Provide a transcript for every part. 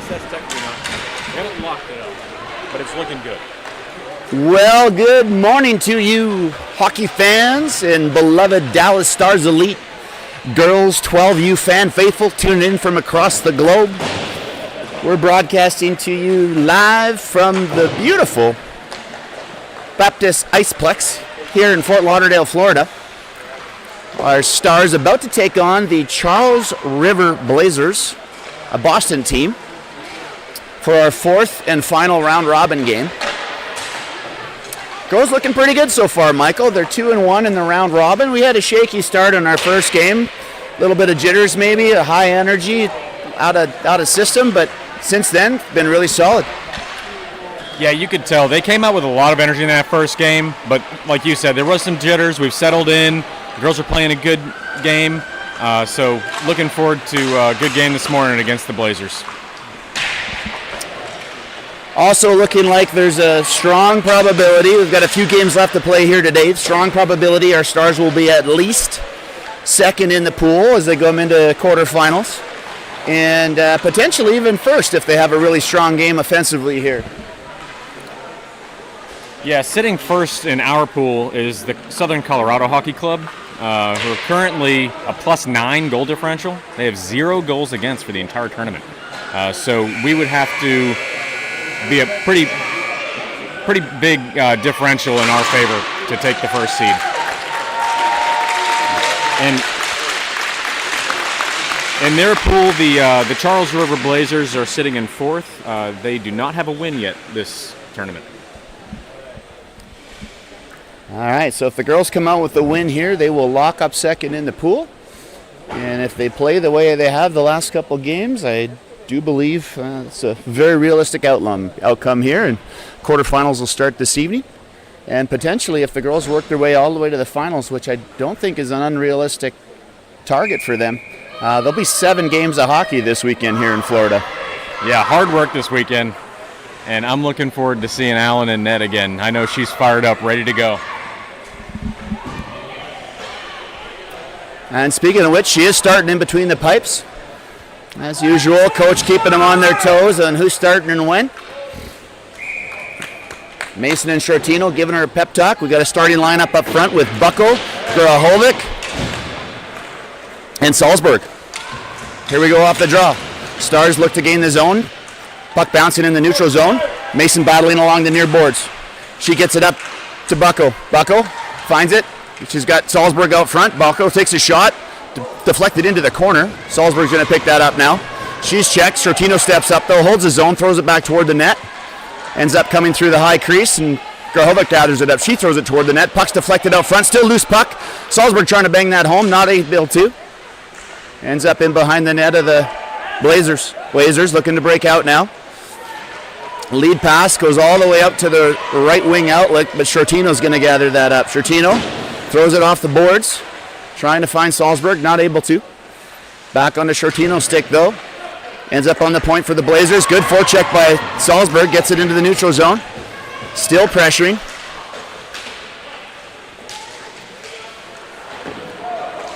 That's technically not. They haven't locked it up, but it's looking good. Well, good morning to you hockey fans and beloved Dallas Stars Elite Girls 12U fan faithful tuning in from across the globe. We're broadcasting to you live from the beautiful Baptist Iceplex here in Fort Lauderdale, Florida. Our Stars about to take on the Charles River Blazers, a Boston team, for our fourth and final round-robin game. Girls looking pretty good so far, Michael. They're 2-1 in the round-robin. We had a shaky start in our first game. A little bit of jitters maybe, a high energy, out of system, but since then, been really solid. Yeah, you could tell. They came out with a lot of energy in that first game, but like you said, there was some jitters. We've settled in. The girls are playing a good game, so looking forward to a good game this morning against the Blazers. Also looking like there's a strong probability, we've got a few games left to play here today, strong probability our Stars will be at least second in the pool as they go into quarterfinals, and potentially even first if they have a really strong game offensively here. Yeah, sitting first in our pool is the Southern Colorado Hockey Club, who are currently a +9 goal differential. They have 0 goals against for the entire tournament. So we would have to be a pretty big differential in our favor to take the first seed. And in their pool, the Charles River Blazers are sitting in fourth. They do not have a win yet this tournament. All right, so if the girls come out with the win here, they will lock up second in the pool. And if they play the way they have the last couple games, I do believe it's a very realistic outcome here. And quarterfinals will start this evening. And potentially, if the girls work their way all the way to the finals, which I don't think is an unrealistic target for them, there'll be 7 games of hockey this weekend here in Florida. Yeah, hard work this weekend. And I'm looking forward to seeing Alan in net again. I know she's fired up, ready to go. And speaking of which, she is starting in between the pipes. As usual, coach keeping them on their toes on who's starting and when. Mason and Shortino giving her a pep talk. We got a starting lineup up front with Bucko, Grahovic, and Salzburg. Here we go off the draw. Stars look to gain the zone. Puck bouncing in the neutral zone. Mason battling along the near boards. She gets it up to Bucko. Bucko finds it. She's got Salzburg out front. Bucko takes a shot. Deflected into the corner. Salzburg's going to pick that up now. She's checked. Shortino steps up though, holds the zone, throws it back toward the net. Ends up coming through the high crease, and Grahovic gathers it up. She throws it toward the net. Puck's deflected out front. Still loose puck. Salzburg trying to bang that home. Not able to. Ends up in behind the net of the Blazers. Blazers looking to break out now. Lead pass goes all the way up to the right wing outlet, but Shortino's going to gather that up. Shortino throws it off the boards. Trying to find Salzburg, not able to. Back onto Shortino's stick though. Ends up on the point for the Blazers. Good forecheck by Salzburg. Gets it into the neutral zone. Still pressuring.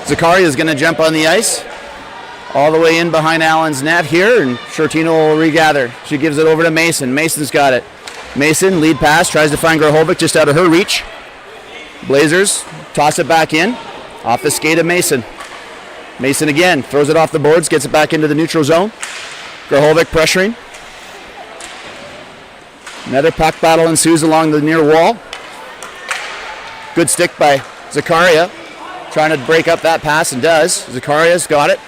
Zakaria is going to jump on the ice. All the way in behind Allen's net here, and Shortino will regather. She gives it over to Mason. Mason's got it. Mason, lead pass, tries to find Grahovic just out of her reach. Blazers toss it back in. Off the skate of Mason. Mason again, throws it off the boards, gets it back into the neutral zone. Grahovic pressuring. Another puck battle ensues along the near wall. Good stick by Zakaria. Trying to break up that pass and does. Zakaria's got it.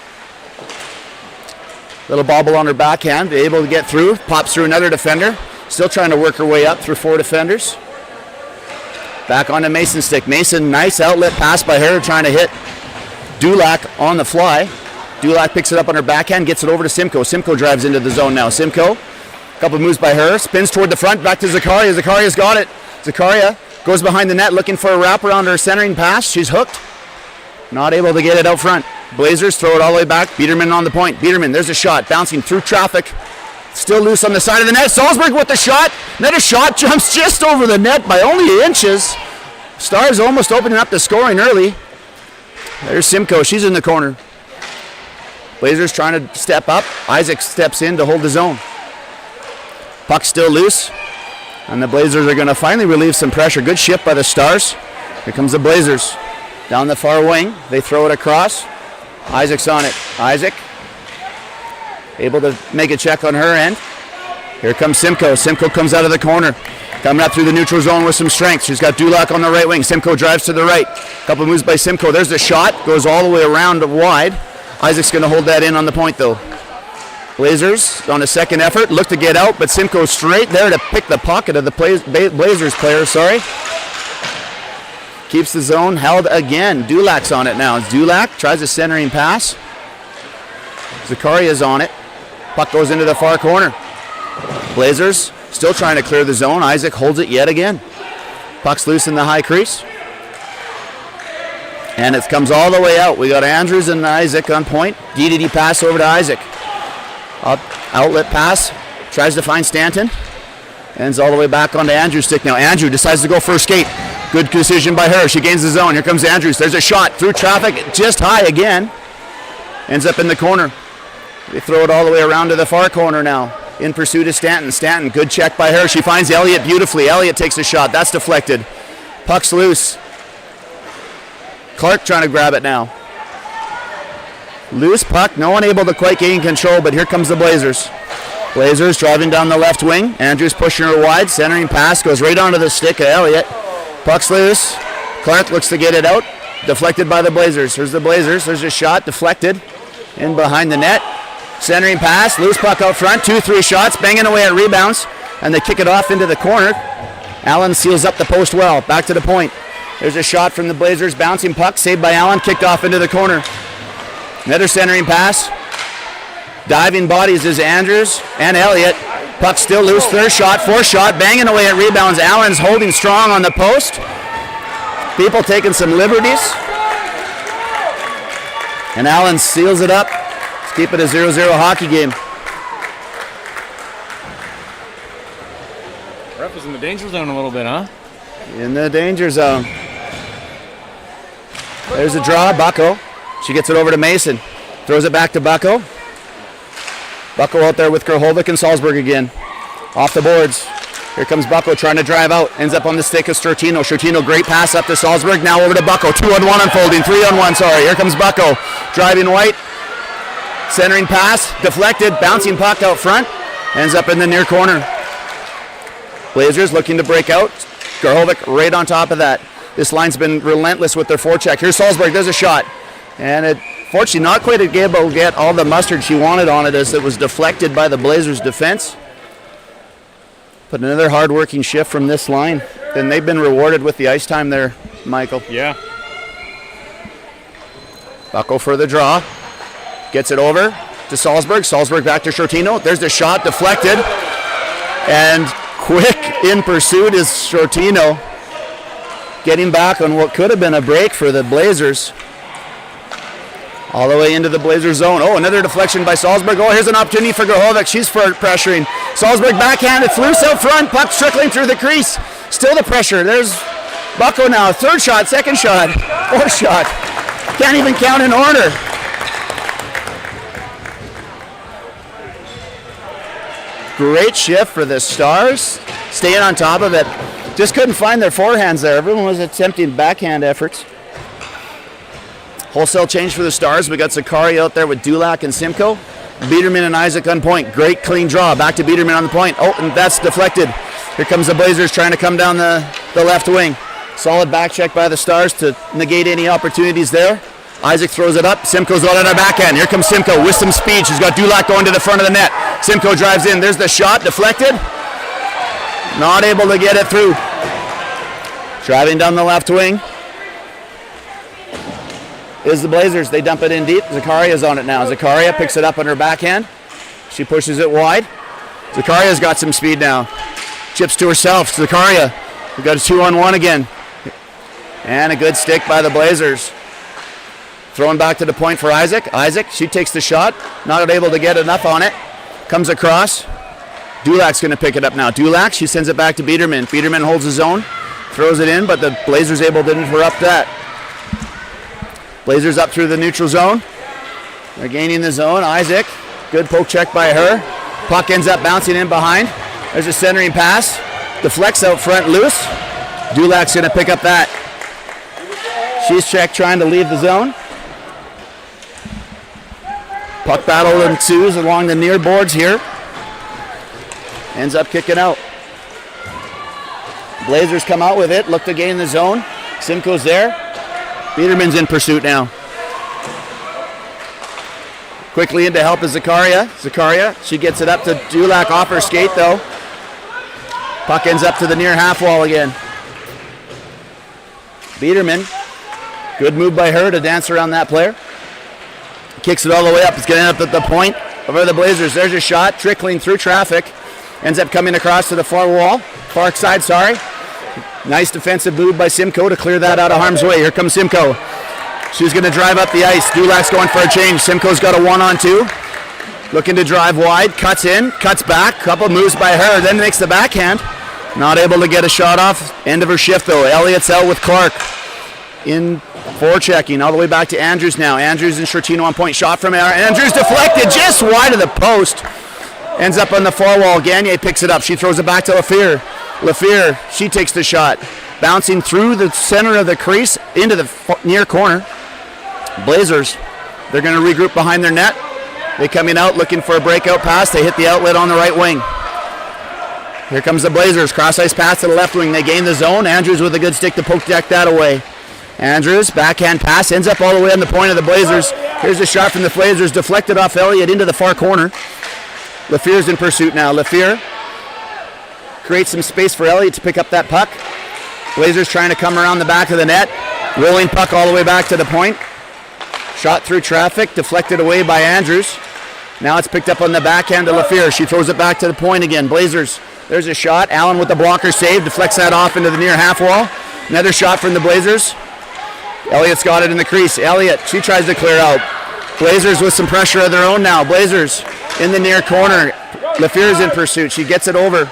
Little bobble on her backhand, able to get through. Pops through another defender. Still trying to work her way up through 4 defenders. Back onto Mason's stick. Mason, nice outlet pass by her, trying to hit Dulac on the fly. Dulac picks it up on her backhand, gets it over to Simcoe. Simcoe drives into the zone now. Simcoe, a couple moves by her, spins toward the front, back to Zakaria. Zakaria's got it. Zakaria goes behind the net looking for a wraparound or a centering pass. She's hooked. Not able to get it out front. Blazers throw it all the way back. Biederman on the point. Biederman, there's a shot, bouncing through traffic. Still loose on the side of the net. Salzburg with the shot. Another shot, jumps just over the net by only inches. Stars almost opening up the scoring early. There's Simcoe, she's in the corner. Blazers trying to step up. Isaac steps in to hold the zone. Puck still loose. And the Blazers are going to finally relieve some pressure. Good shift by the Stars. Here comes the Blazers. Down the far wing. They throw it across. Isaac's on it. Isaac able to make a check on her end. Here comes Simcoe. Simcoe comes out of the corner. Coming up through the neutral zone with some strength. She's got Dulac on the right wing. Simcoe drives to the right. Couple moves by Simcoe. There's the shot. Goes all the way around wide. Isaac's going to hold that in on the point though. Blazers on a second effort. Look to get out, but Simcoe straight there to pick the pocket of the Blazers player. Keeps the zone held again. Dulac's on it now. Dulac tries a centering pass. Zakaria's on it. Puck goes into the far corner. Blazers still trying to clear the zone. Isaac holds it yet again. Puck's loose in the high crease. And it comes all the way out. We got Andrews and Isaac on point. DDD pass over to Isaac. Outlet pass. Tries to find Stanton. Ends all the way back onto Andrews' stick now. Andrew decides to go for a skate. Good decision by her. She gains the zone. Here comes Andrews. There's a shot through traffic. Just high again. Ends up in the corner. They throw it all the way around to the far corner now. In pursuit of Stanton. Stanton, good check by her. She finds Elliott beautifully. Elliott takes a shot. That's deflected. Puck's loose. Clark trying to grab it now. Loose puck. No one able to quite gain control, but here comes the Blazers. Blazers driving down the left wing. Andrews pushing her wide. Centering pass goes right onto the stick of Elliott. Puck's loose. Clark looks to get it out. Deflected by the Blazers. Here's the Blazers. There's a shot. Deflected. In behind the net. Centering pass. Loose puck out front. 2-3 shots. Banging away at rebounds. And they kick it off into the corner. Allen seals up the post well. Back to the point. There's a shot from the Blazers. Bouncing puck. Saved by Allen. Kicked off into the corner. Another centering pass. Diving bodies is Andrews and Elliott. Puck still loose. Third shot. Fourth shot. Banging away at rebounds. Allen's holding strong on the post. People taking some liberties. And Allen seals it up. Let's keep it a 0-0 hockey game. Ref is in the danger zone a little bit, huh? In the danger zone. There's a draw. Bucko. She gets it over to Mason. Throws it back to Bucko. Bucko out there with Gerholvik and Salzburg again. Off the boards. Here comes Bucko trying to drive out. Ends up on the stick of Stortino. Stortino, great pass up to Salzburg. Now over to Bucko. 2-on-1 unfolding. 3-on-1, sorry. Here comes Bucko. Driving white. Centering pass. Deflected. Bouncing puck out front. Ends up in the near corner. Blazers looking to break out. Gerholvik right on top of that. This line's been relentless with their forecheck. Here's Salzburg. There's a shot. And it, fortunately, not quite able to get all the mustard she wanted on it as it was deflected by the Blazers' defense. But another hard-working shift from this line. Then they've been rewarded with the ice time there, Michael. Yeah. Bucko for the draw. Gets it over to Salzburg. Salzburg back to Shortino. There's the shot, deflected. And quick in pursuit is Shortino. Getting back on what could have been a break for the Blazers. All the way into the Blazers zone. Oh, another deflection by Salzburg. Oh, here's an opportunity for Gerholvik. She's pressuring. Salzburg backhand. It's loose out front. Puck trickling through the crease. Still the pressure. There's Bucko now. Third shot, second shot, fourth shot. Can't even count in order. Great shift for the Stars. Staying on top of it. Just couldn't find their forehands there. Everyone was attempting backhand efforts. Wholesale change for the Stars. We got Zakari out there with Dulac and Simcoe. Biederman and Isaac on point. Great clean draw. Back to Biederman on the point. Oh, and that's deflected. Here comes the Blazers trying to come down the left wing. Solid back check by the Stars to negate any opportunities there. Isaac throws it up. Simcoe's out on our backhand. Here comes Simcoe with some speed. She's got Dulac going to the front of the net. Simcoe drives in. There's the shot. Deflected. Not able to get it through. Driving down the left wing is the Blazers. They dump it in deep. Zakaria's on it now. Zakaria picks it up on her backhand. She pushes it wide. Zakaria's got some speed now. Chips to herself. Zakaria. We've got a 2-on-1 again. And a good stick by the Blazers. Throwing back to the point for Isaac. Isaac, she takes the shot. Not able to get enough on it. Comes across. Dulac's going to pick it up now. Dulac, she sends it back to Biederman. Biederman holds his own. Throws it in, but the Blazers able to interrupt that. Blazers up through the neutral zone. They're gaining the zone. Isaac, good poke check by her. Puck ends up bouncing in behind. There's a centering pass. Deflects out front loose. Dulac's going to pick up that. She's checked trying to leave the zone. Puck battle ensues along the near boards here. Ends up kicking out. Blazers come out with it. Look to gain the zone. Simcoe's there. Biederman's in pursuit now. Quickly in to help is Zakaria. Zakaria, she gets it up to Dulac off her skate though. Puck ends up to the near half wall again. Biederman, good move by her to dance around that player. Kicks it all the way up. It's getting up at the point over the Blazers. There's a shot trickling through traffic. Ends up coming across to the far wall. Far side, sorry. Nice defensive move by Simcoe to clear that out of harm's way. Here comes Simcoe. She's going to drive up the ice. Dulak's going for a change. Simcoe's got a 1-on-2. Looking to drive wide. Cuts in. Cuts back. Couple moves by her. Then makes the backhand. Not able to get a shot off. End of her shift, though. Elliott's out with Clark. In forechecking. All the way back to Andrews now. Andrews and Shortino on point. Shot from Andrews. Deflected just wide of the post. Ends up on the far wall. Gagner picks it up. She throws it back to Lafleur. Lafleur, she takes the shot. Bouncing through the center of the crease into the near corner. Blazers, they're going to regroup behind their net. They coming out looking for a breakout pass. They hit the outlet on the right wing. Here comes the Blazers. Cross ice pass to the left wing. They gain the zone. Andrews with a good stick to poke deck that away. Andrews, backhand pass, ends up all the way on the point of the Blazers. Here's a shot from the Blazers, deflected off Elliott into the far corner. Lafleur's in pursuit now. Lafleur creates some space for Elliott to pick up that puck. Blazers trying to come around the back of the net. Rolling puck all the way back to the point. Shot through traffic, deflected away by Andrews. Now it's picked up on the backhand to Lafleur. She throws it back to the point again. Blazers, there's a shot. Allen with the blocker save, deflects that off into the near half wall. Another shot from the Blazers. Elliott's got it in the crease. Elliott, she tries to clear out. Blazers with some pressure of their own now. Blazers in the near corner. Lafleur's in pursuit. She gets it over.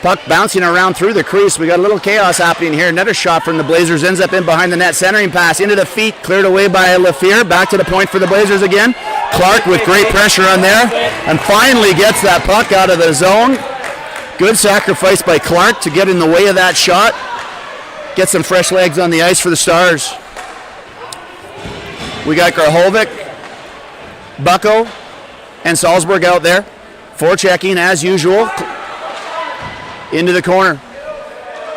Puck bouncing around through the crease. We got a little chaos happening here. Another shot from the Blazers. Ends up in behind the net. Centering pass into the feet. Cleared away by Lafleur. Back to the point for the Blazers again. Clark with great pressure on there. And finally gets that puck out of the zone. Good sacrifice by Clark to get in the way of that shot. Get some fresh legs on the ice for the Stars. We got Grahovic, Bucko, and Salzburg out there. Forechecking as usual. Into the corner.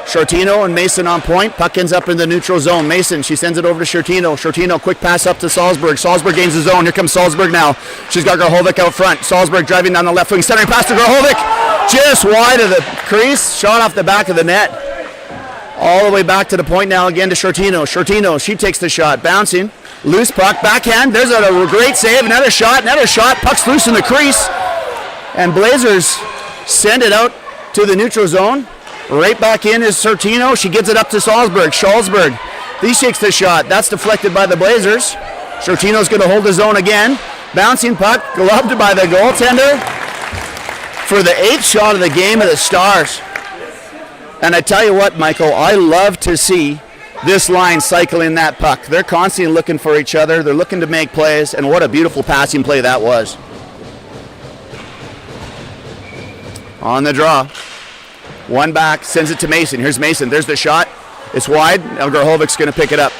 Shortino and Mason on point. Puck ends up in the neutral zone. Mason, she sends it over to Shortino. Shortino, quick pass up to Salzburg. Salzburg gains the zone. Here comes Salzburg now. She's got Grahovic out front. Salzburg driving down the left wing. Centering pass to Grahovic. Just wide of the crease. Shot off the back of the net. All the way back to the point now again to Shortino. Shortino, she takes the shot. Bouncing. Loose puck. Backhand. There's a great save. Another shot. Another shot. Puck's loose in the crease. And Blazers send it out to the neutral zone. Right back in is Shortino. She gets it up to Salzburg. Salzburg. He takes the shot. That's deflected by the Blazers. Shortino's going to hold the zone again. Bouncing puck. Gloved by the goaltender for the 8th shot of the game of the Stars. And I tell you what, Michael, I love to see this line cycling that puck. They're constantly looking for each other. They're looking to make plays. And what a beautiful passing play that was. On the draw. One back, sends it to Mason. Here's Mason. There's the shot. It's wide. Now Grahovic's going to pick it up.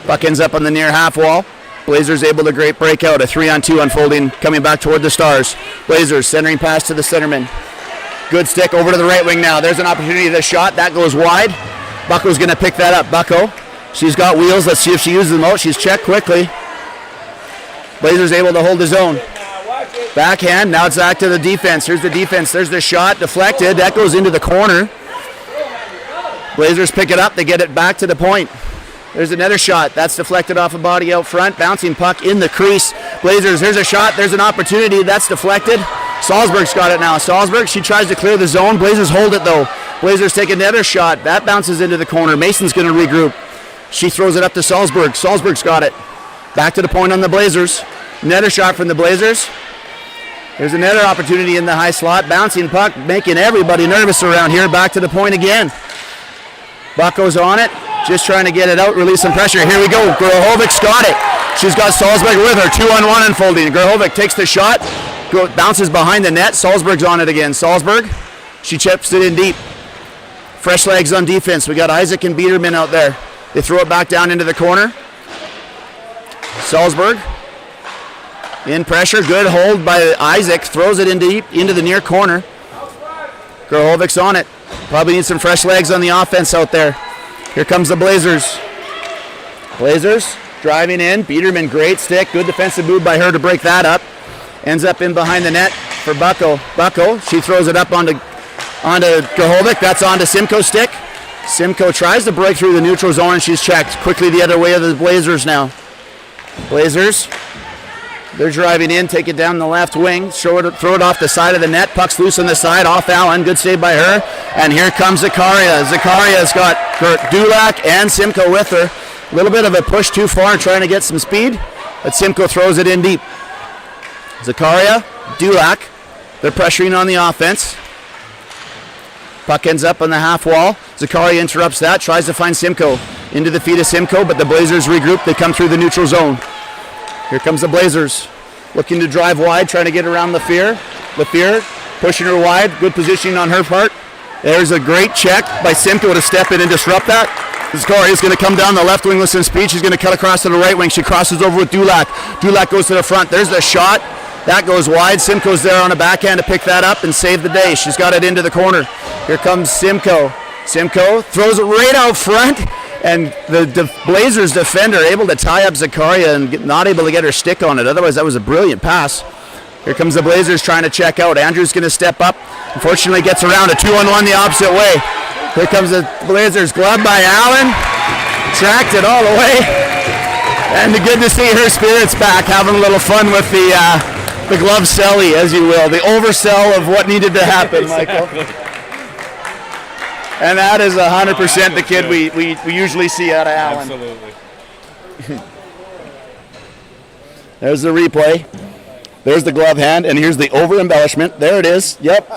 Puck ends up on the near half wall. Blazers able to great breakout. A 3-on-2 unfolding, coming back toward the Stars. Blazers centering pass to the centerman. Good stick over to the right wing now. There's an opportunity. The shot. That goes wide. Bucko's going to pick that up. Bucko. She's got wheels. Let's see if she uses them out. She's checked quickly. Blazers able to hold the zone. Backhand, now it's back to the defense. Here's the defense, there's the shot, deflected. That goes into the corner. Blazers pick it up, they get it back to the point. There's another shot, that's deflected off a body out front. Bouncing puck in the crease. Blazers, here's a shot, there's an opportunity, that's deflected. Salzburg's got it now. Salzburg, she tries to clear the zone. Blazers hold it though. Blazers take another shot, that bounces into the corner. Mason's going to regroup. She throws it up to Salzburg. Salzburg's got it. Back to the point on the Blazers. Another shot from the Blazers. There's another opportunity in the high slot. Bouncing puck, making everybody nervous around here. Back to the point again. Bucko's on it. Just trying to get it out, release some pressure. Here we go. Grahovic's got it. She's got Salzburg with her. 2-on-1 unfolding. Grahovic takes the shot. Bounces behind the net. Salzburg's on it again. Salzburg, she chips it in deep. Fresh legs on defense. We got Isaac and Biederman out there. They throw it back down into the corner. Salzburg. In pressure, good hold by Isaac, throws it in deep into the near corner. Grahovic's on it. Probably needs some fresh legs on the offense out there. Here comes the Blazers. Blazers driving in. Biederman, great stick. Good defensive move by her to break that up. Ends up in behind the net for Bucko. Bucko, she throws it up onto Grahovic. That's onto Simcoe's stick. Simcoe tries to break through the neutral zone and she's checked. Quickly the other way of the Blazers now. Blazers. They're driving in, take it down the left wing, throw it off the side of the net. Puck's loose on the side, off Allen. Good save by her. And here comes Zakaria. Zakaria's got Dulak and Simcoe with her. A little bit of a push too far, trying to get some speed, but Simcoe throws it in deep. Zakaria, Dulac, they're pressuring on the offense. Puck ends up on the half wall. Zakaria interrupts that, tries to find Simcoe. Into the feet of Simcoe, but the Blazers regroup. They come through the neutral zone. Here comes the Blazers, looking to drive wide, trying to get around LaFear. LaFear pushing her wide, good positioning on her part. There's a great check by Simcoe to step in and disrupt that. Zakaria is going to come down the left wing with some speed. She's going to cut across to the right wing. She crosses over with Dulac. Dulac goes to the front. There's the shot. That goes wide. Simcoe's there on a backhand to pick that up and save the day. She's got it into the corner. Here comes Simcoe. Simcoe throws it right out front, and the Blazers defender able to tie up Zakaria and not able to get her stick on it. Otherwise, that was a brilliant pass. Here comes the Blazers trying to check out. Andrew's going to step up. Unfortunately, gets around a 2-on-1 the opposite way. Here comes the Blazers, glove by Allen. Tracked it all the way. And good to see her spirits back, having a little fun with the glove selly, as you will. The oversell of what needed to happen, Michael. And that is 100% the kid we usually see out of Allen. Absolutely. There's the replay. There's the glove hand, and here's the over embellishment. There it is. Yep.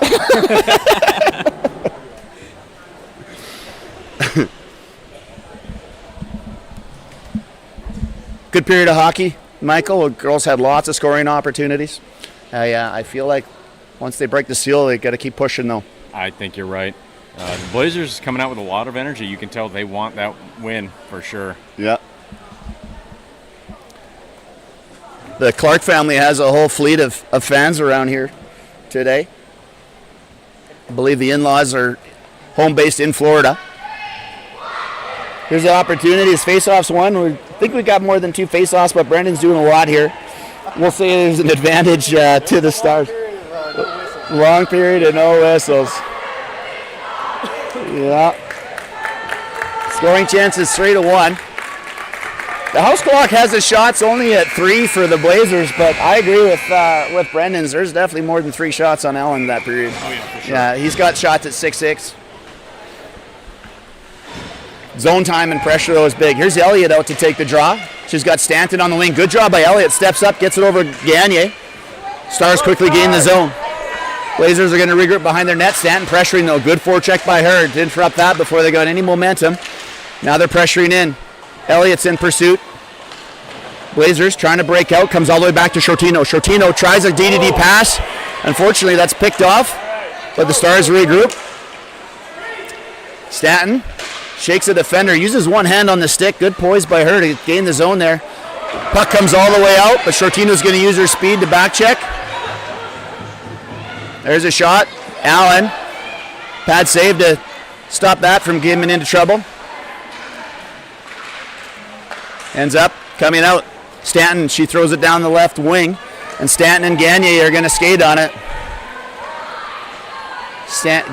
Good period of hockey, Michael. The girls had lots of scoring opportunities. I feel like once they break the seal, they got to keep pushing, though. I think you're right. The Blazers coming out with a lot of energy. You can tell they want that win for sure. Yeah. The Clark family has a whole fleet of fans around here today. I believe the in-laws are home-based in Florida. Here's the opportunity. His face-offs won. I think we got more than 2 face-offs, but Brendan's doing a lot here. We'll say there's an advantage to the Stars. Long period and no whistles. Yeah. Scoring chances 3-1. The house clock has the shots only at 3 for the Blazers, but I agree with Brendan's. There's definitely more than 3 shots on Allen that period. Oh, yeah, for sure. Yeah, he's got shots at 6-6. Zone time and pressure, though, is big. Here's Elliott out to take the draw. She's got Stanton on the wing. Good job by Elliott. Steps up, gets it over Gagne. Stars quickly gain the zone. Blazers are going to regroup behind their net. Stanton pressuring, though. Good forecheck by her to interrupt that before they got any momentum. Now they're pressuring in. Elliott's in pursuit. Blazers trying to break out. Comes all the way back to Shortino. Shortino tries a DDD pass. Unfortunately, that's picked off. But the Stars regroup. Stanton shakes a defender. Uses one hand on the stick. Good poise by her to gain the zone there. Puck comes all the way out, but Shortino's going to use her speed to back check. There's a shot. Allen. Pad save to stop that from getting into trouble. Ends up coming out. Stanton, she throws it down the left wing, and Stanton and Gagne are going to skate on it.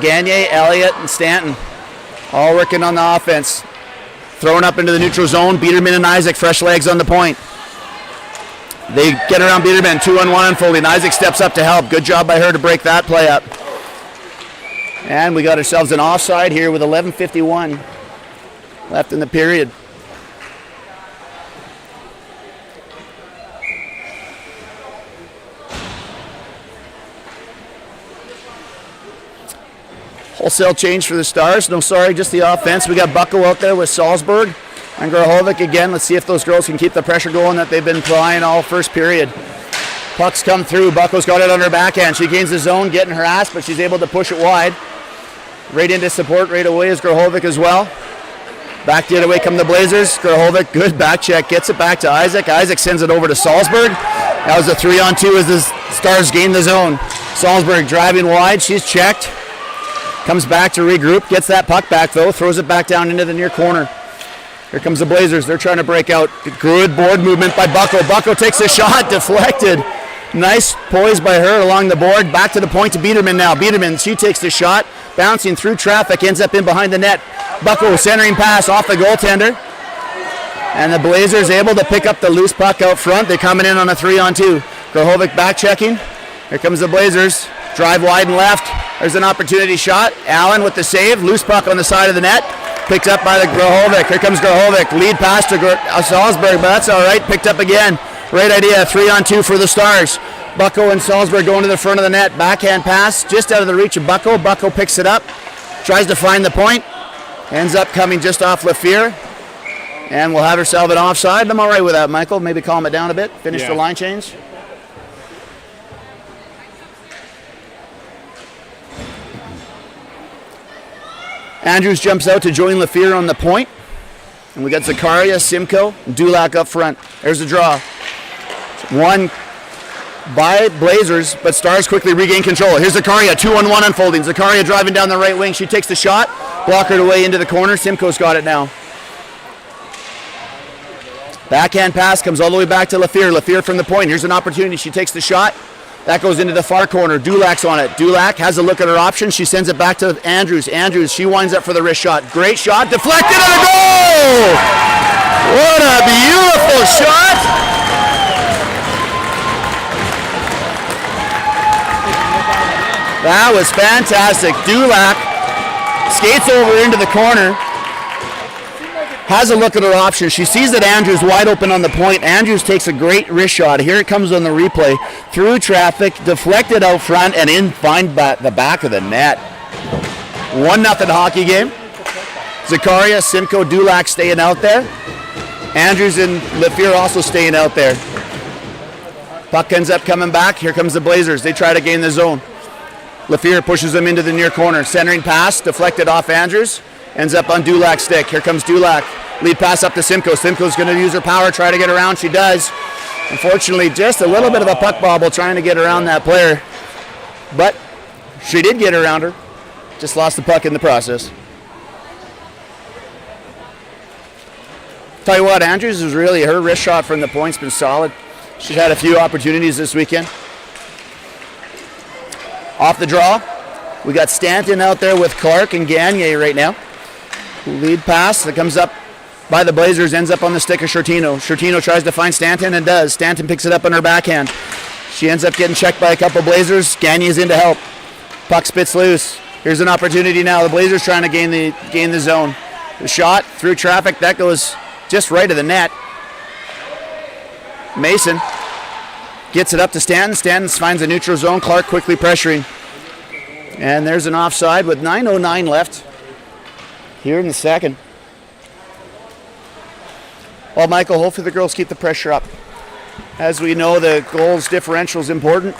Gagne, Elliott, and Stanton all working on the offense. Thrown up into the neutral zone. Biederman and Isaac, fresh legs on the point. They get around Biederman, 2-on-1 unfolding. Isaac steps up to help. Good job by her to break that play up. And we got ourselves an offside here with 11:51 left in the period. Wholesale change for the Stars. No, sorry, just the offense. We got Bucko out there with Salzburg and Grahovic again. Let's see if those girls can keep the pressure going that they've been applying all first period. Pucks come through. Bucko's got it on her backhand. She gains the zone, getting her ass, but she's able to push it wide. Right into support right away is Grahovic as well. Back the other way come the Blazers. Grahovic, good back check. Gets it back to Isaac. Isaac sends it over to Salzburg. That was a 3-on-2 as the Stars gain the zone. Salzburg driving wide. She's checked. Comes back to regroup, gets that puck back though, throws it back down into the near corner. Here comes the Blazers, they're trying to break out. Good board movement by Bucko. Bucko takes a shot, deflected. Nice poise by her along the board. Back to the point to Biederman now. Biederman, she takes the shot, bouncing through traffic, ends up in behind the net. Bucko centering pass off the goaltender. And the Blazers able to pick up the loose puck out front. They're coming in on a 3-on-2. Grahovic back checking. Here comes the Blazers. Drive wide and left. There's an opportunity shot. Allen with the save. Loose puck on the side of the net. Picked up by the Grahovic. Here comes Grahovic. Lead pass to Salzburg, but that's all right. Picked up again. Right idea. 3-on-2 for the Stars. Bucko and Salzburg going to the front of the net. Backhand pass just out of the reach of Bucko. Bucko picks it up. Tries to find the point. Ends up coming just off Lafleur. And we'll have ourselves an offside. I'm all right with that, Michael. Maybe calm it down a bit. Finish the line change. Andrews jumps out to join Lafleur on the point. And we got Zakaria, Simcoe, and Dulac up front. There's the draw. One by Blazers, but Stars quickly regain control. Here's Zakaria, 2-on-1 unfolding. Zakaria driving down the right wing. She takes the shot. Blockered away into the corner. Simcoe's got it now. Backhand pass comes all the way back to Lafleur. Lafleur from the point. Here's an opportunity. She takes the shot. That goes into the far corner. Dulac's on it. Dulac has a look at her options. She sends it back to Andrews. Andrews, she winds up for the wrist shot. Great shot. Deflected and a goal! What a beautiful shot! That was fantastic. Dulac skates over into the corner. Has a look at her options. She sees that Andrews wide open on the point. Andrews takes a great wrist shot. Here it comes on the replay. Through traffic, deflected out front, and in find the back of the net. 1-0 hockey game. Zakaria, Simcoe, Dulac staying out there. Andrews and Lafleur also staying out there. Puck ends up coming back. Here comes the Blazers. They try to gain the zone. Lafleur pushes them into the near corner. Centering pass, deflected off Andrews. Ends up on Dulac's stick. Here comes Dulac. Lead pass up to Simcoe. Simcoe's going to use her power, try to get around. She does. Unfortunately, just a little bit of a puck bobble trying to get around that player. But she did get around her. Just lost the puck in the process. Tell you what, Andrews is really, her wrist shot from the point's been solid. She's had a few opportunities this weekend. Off the draw, we got Stanton out there with Clark and Gagne right now. Lead pass that comes up by the Blazers, ends up on the stick of Shortino. Shortino tries to find Stanton and does. Stanton picks it up on her backhand. She ends up getting checked by a couple Blazers. Gagne's in to help. Puck spits loose. Here's an opportunity now. The Blazers trying to gain the zone. The shot through traffic, that goes just right of the net. Mason gets it up to Stanton. Stanton finds a neutral zone. Clark quickly pressuring. And there's an offside with 9:09 left here in the second. Well, Michael, hopefully the girls keep the pressure up. As we know, the goals differential is important.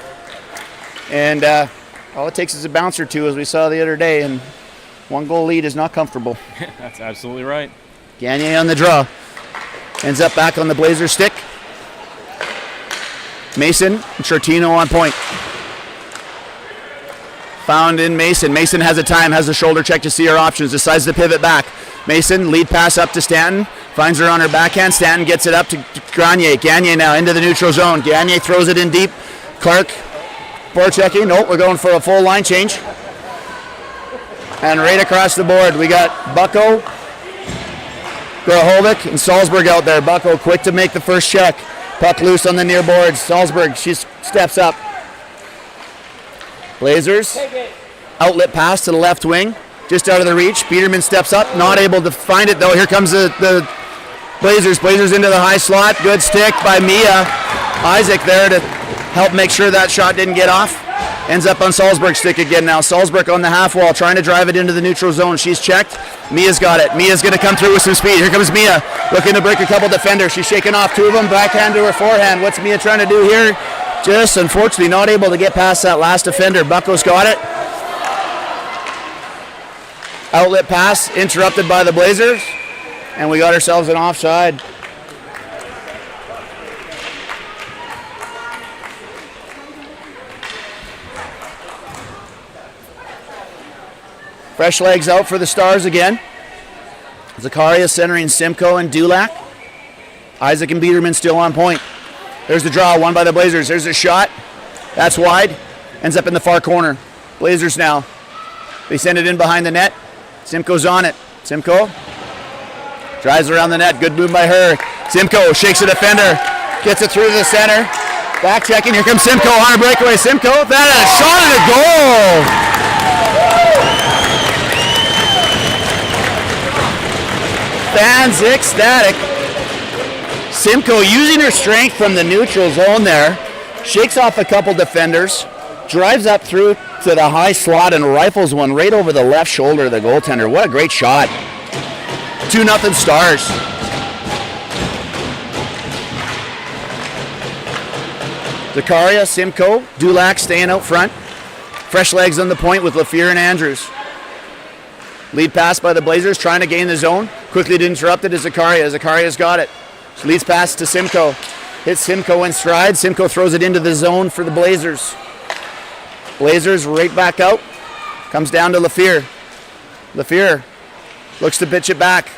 And all it takes is a bounce or two, as we saw the other day. And 1-goal lead is not comfortable. That's absolutely right. Gagne on the draw. Ends up back on the Blazers stick. Mason and Shortino on point. Found in Mason. Mason has a time, has a shoulder check to see her options, decides to pivot back. Mason, lead pass up to Stanton, finds her on her backhand. Stanton gets it up to Gagne. Gagne now into the neutral zone. Gagne throws it in deep. Clark, forechecking. Nope, we're going for a full line change. And right across the board, we got Bucko, Grahovic, and Salzburg out there. Bucko quick to make the first check. Puck loose on the near boards. Salzburg, she steps up. Blazers, outlet pass to the left wing, just out of the reach. Peterman steps up, not able to find it though. Here comes the Blazers. Blazers into the high slot. Good stick by Mia. Isaac there to help make sure that shot didn't get off. Ends up on Salzburg's stick again now. Salzburg on the half wall, trying to drive it into the neutral zone. She's checked. Mia's got it. Mia's going to come through with some speed. Here comes Mia, looking to break a couple defenders. She's shaking off two of them, backhand to her forehand. What's Mia trying to do here? Just unfortunately not able to get past that last defender. Bucko's got it. Outlet pass interrupted by the Blazers. And we got ourselves an offside. Fresh legs out for the Stars again. Zakaria centering Simcoe and Dulac. Isaac and Biederman still on point. There's the draw, won by the Blazers. There's a shot. That's wide. Ends up in the far corner. Blazers now. They send it in behind the net. Simcoe's on it. Simcoe drives around the net. Good move by her. Simcoe shakes a defender. Gets it through to the center. Back checking. Here comes Simcoe on a breakaway. Simcoe. That is a shot and a goal. fans ecstatic. Simcoe using her strength from the neutral zone there. Shakes off a couple defenders. Drives up through to the high slot and rifles one right over the left shoulder of the goaltender. What a great shot. 2-0 Stars. Zakaria, Simcoe, Dulac staying out front. Fresh legs on the point with Lafleur and Andrews. Lead pass by the Blazers, trying to gain the zone. Quickly interrupted to Zakaria. Zakaria's got it. Leads pass to Simcoe. Hits Simcoe in stride. Simcoe throws it into the zone for the Blazers. Blazers right back out. Comes down to Lafleur. Lafleur looks to pitch it back.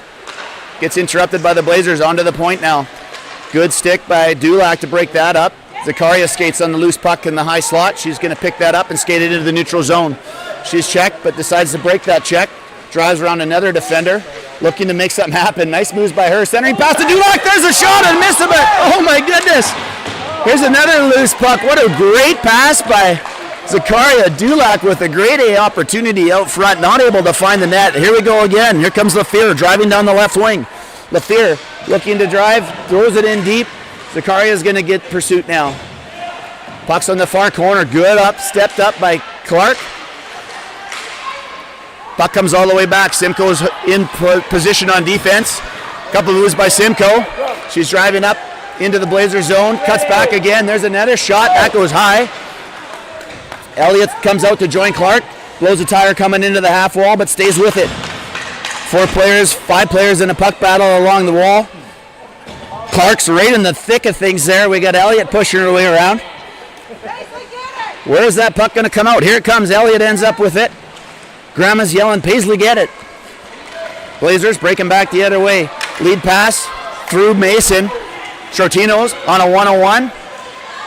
Gets interrupted by the Blazers. Onto the point now. Good stick by Dulac to break that up. Zakaria skates on the loose puck in the high slot. She's going to pick that up and skate it into the neutral zone. She's checked, but decides to break that check. Drives around another defender, looking to make something happen. Nice moves by her. Centering pass to Dulac. There's a shot and missed it. Oh my goodness. Here's another loose puck. What a great pass by Zakaria. Dulac with a great A opportunity out front. Not able to find the net. Here we go again. Here comes Lafleur driving down the left wing. Lafleur looking to drive. Throws it in deep. Zakaria is going to get pursuit now. Puck's on the far corner. Good up. Stepped up by Clark. Puck comes all the way back. Simcoe's in position on defense. Couple moves by Simcoe. She's driving up into the Blazer zone. Cuts back again. There's another shot. That goes high. Elliott comes out to join Clark. Blows a tire coming into the half wall, but stays with it. 5 players in a puck battle along the wall. Clark's right in the thick of things there. We got Elliott pushing her way around. Where's that puck going to come out? Here it comes. Elliott ends up with it. Grandma's yelling, Paisley, get it. Blazers breaking back the other way. Lead pass through Mason. Shortino's on a 1-on-1.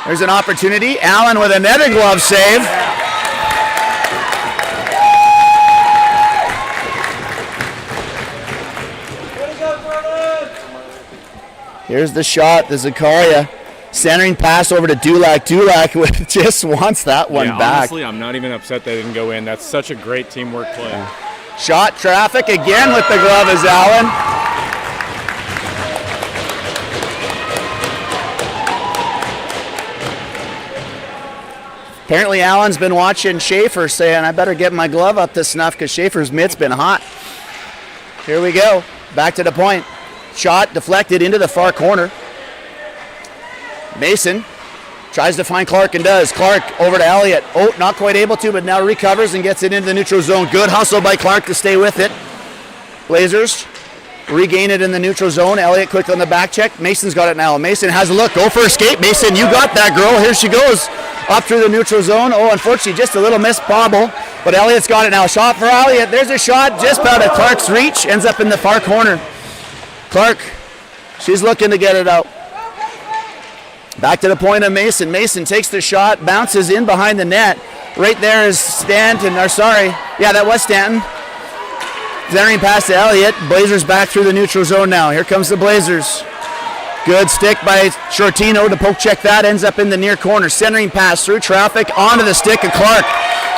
There's an opportunity. Allen with another glove save. Here's the shot, the Zakaria. Centering pass over to Dulac. Dulac just wants that one back. Honestly, I'm not even upset that didn't go in. That's such a great teamwork play. Yeah. Shot traffic again with the glove is Allen. Apparently Allen's been watching Schaefer saying, I better get my glove up to snuff because Schaefer's mitt's been hot. Here we go. Back to the point. Shot deflected into the far corner. Mason tries to find Clark and does. Clark over to Elliott. Oh, not quite able to, but now recovers and gets it into the neutral zone. Good hustle by Clark to stay with it. Blazers regain it in the neutral zone. Elliott quick on the back check. Mason's got it now. Mason has a look. Go for escape. Mason, you got that, girl. Here she goes. Up through the neutral zone. Oh, unfortunately, just a little missed bobble. But Elliott's got it now. Shot for Elliott. There's a shot just out of Clark's reach. Ends up in the far corner. Clark, she's looking to get it out. Back to the point of Mason. Mason takes the shot, bounces in behind the net. Right there is Stanton, or sorry, yeah, that was Stanton. Centering pass to Elliott. Blazers back through the neutral zone now. Here comes the Blazers. Good stick by Shortino to poke check that. Ends up in the near corner. Centering pass through traffic onto the stick of Clark.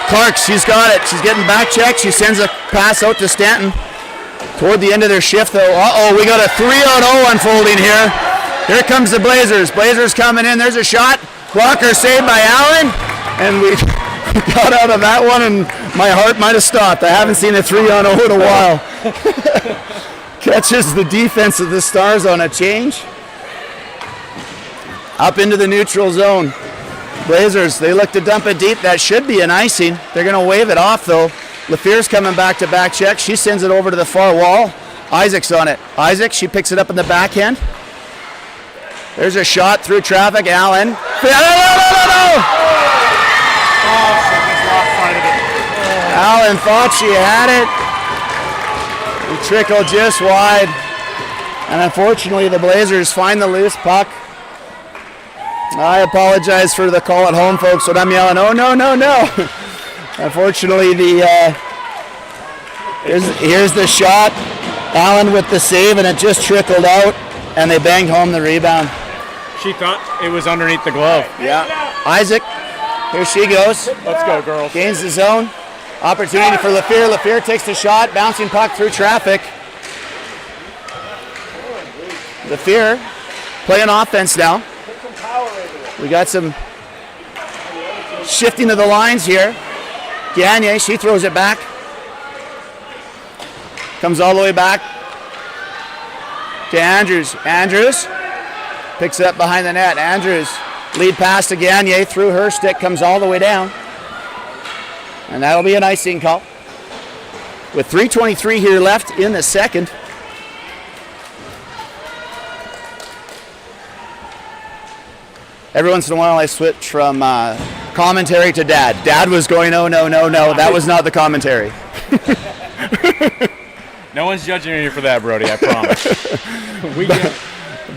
Clark, she's got it. She's getting back check. She sends a pass out to Stanton. Toward the end of their shift, though. Uh-oh, we got a 3-on-0 unfolding here. Here comes the Blazers. Blazers coming in. There's a shot. Blocker saved by Allen. And we got out of that one, and my heart might have stopped. I haven't seen a 3-on-0 in a while. Catches the defense of the Stars on a change. Up into the neutral zone. Blazers, they look to dump it deep. That should be an icing. They're going to wave it off, though. Lafleur's coming back to back check. She sends it over to the far wall. Isaac's on it. Isaac, she picks it up in the backhand. There's a shot through traffic. Allen. Allen thought she had it. It trickled just wide. And unfortunately, the Blazers find the loose puck. I apologize for the call at home, folks, but I'm yelling, oh, no, no, no. Unfortunately, here's the shot. Allen with the save, and it just trickled out, and they banged home the rebound. She thought it was underneath the glove. Yeah. Isaac, here she goes. Let's go, girls. Gains the zone. Opportunity for Lafleur. Lafleur takes the shot, bouncing puck through traffic. The Fear playing offense now. We got some shifting of the lines here. Gagne, she throws it back. Comes all the way back to Andrews. Andrews picks it up behind the net. Andrews, lead pass to Gagne through her stick, comes all the way down. And that'll be an icing call. With 3:23 here left in the second. Every once in a while I switch from commentary to Dad. Dad was going, oh, no. That was not the commentary. No one's judging you for that, Brody, I promise.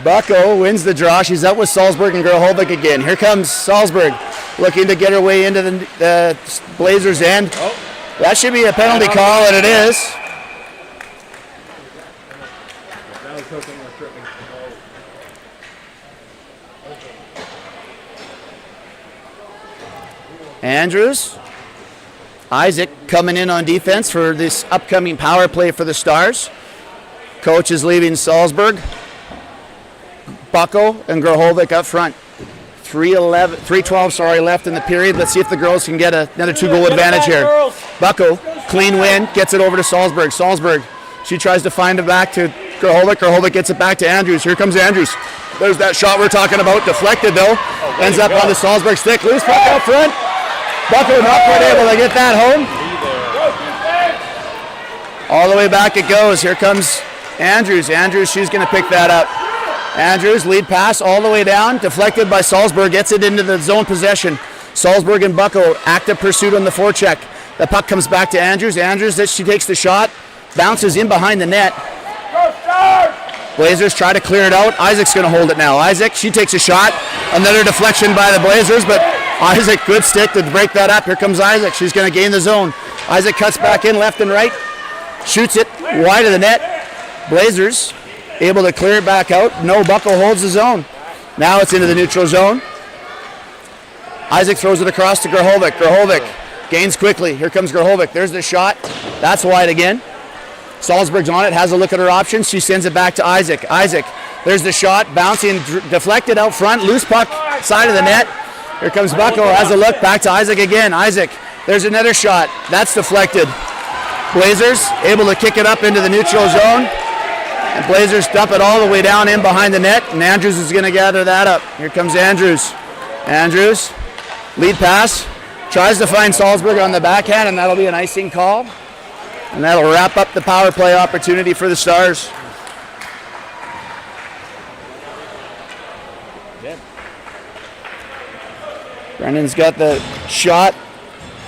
Bucko wins the draw. She's out with Salzburg and Gerholvik again. Here comes Salzburg looking to get her way into the Blazers' end. Oh. That should be a penalty call, and it is. Andrews. Isaac coming in on defense for this upcoming power play for the Stars. Coach is leaving Salzburg. Bucko and Gerholvik up front. 3:12 left in the period. Let's see if the girls can get another 2-goal advantage here. Bucko, clean win, gets it over to Salzburg. Salzburg, she tries to find it back to Gerholvik. Gerholvik gets it back to Andrews. Here comes Andrews. There's that shot we're talking about. Deflected though. Ends up on the Salzburg stick. Loose puck up front. Bucko not quite able to get that home. All the way back it goes. Here comes Andrews. Andrews, she's going to pick that up. Andrews, lead pass all the way down. Deflected by Salzburg. Gets it into the zone possession. Salzburg and Bucko, active pursuit on the forecheck. The puck comes back to Andrews. Andrews, she takes the shot. Bounces in behind the net. Blazers try to clear it out. Isaac's going to hold it now. Isaac, she takes a shot. Another deflection by the Blazers, but Isaac, good stick to break that up. Here comes Isaac. She's going to gain the zone. Isaac cuts back in left and right. Shoots it wide of the net. Blazers able to clear it back out. No, Bucko holds the zone. Now it's into the neutral zone. Isaac throws it across to Gerholvik. Gerholvik gains quickly. Here comes Gerholvik. There's the shot. That's wide again. Salzburg's on it, has a look at her options. She sends it back to Isaac. Isaac, there's the shot. Bouncing, deflected out front. Loose puck, side of the net. Here comes Bucko, has a look. Back to Isaac again. Isaac, there's another shot. That's deflected. Blazers able to kick it up into the neutral zone. And Blazers dump it all the way down in behind the net. And Andrews is going to gather that up. Here comes Andrews. Andrews, lead pass. Tries to find Salzburg on the backhand, and that'll be an icing call. And that'll wrap up the power play opportunity for the Stars. Brendan's got the shot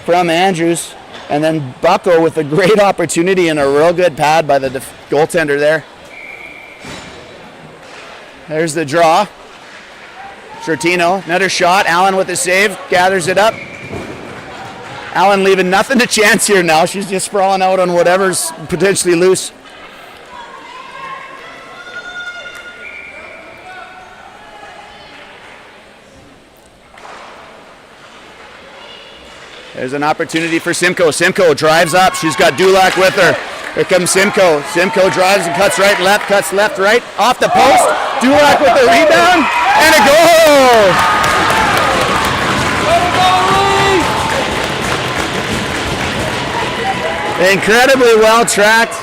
from Andrews. And then Bucko with a great opportunity and a real good pad by the goaltender there. There's the draw. Shortino, another shot. Allen with the save, gathers it up. Allen leaving nothing to chance here now. She's just sprawling out on whatever's potentially loose. There's an opportunity for Simcoe. Simcoe drives up. She's got Dulac with her. Here comes Simcoe. Simcoe drives and cuts right, left, cuts left, right. Off the post. Dulac with the rebound. And a goal! Incredibly well tracked.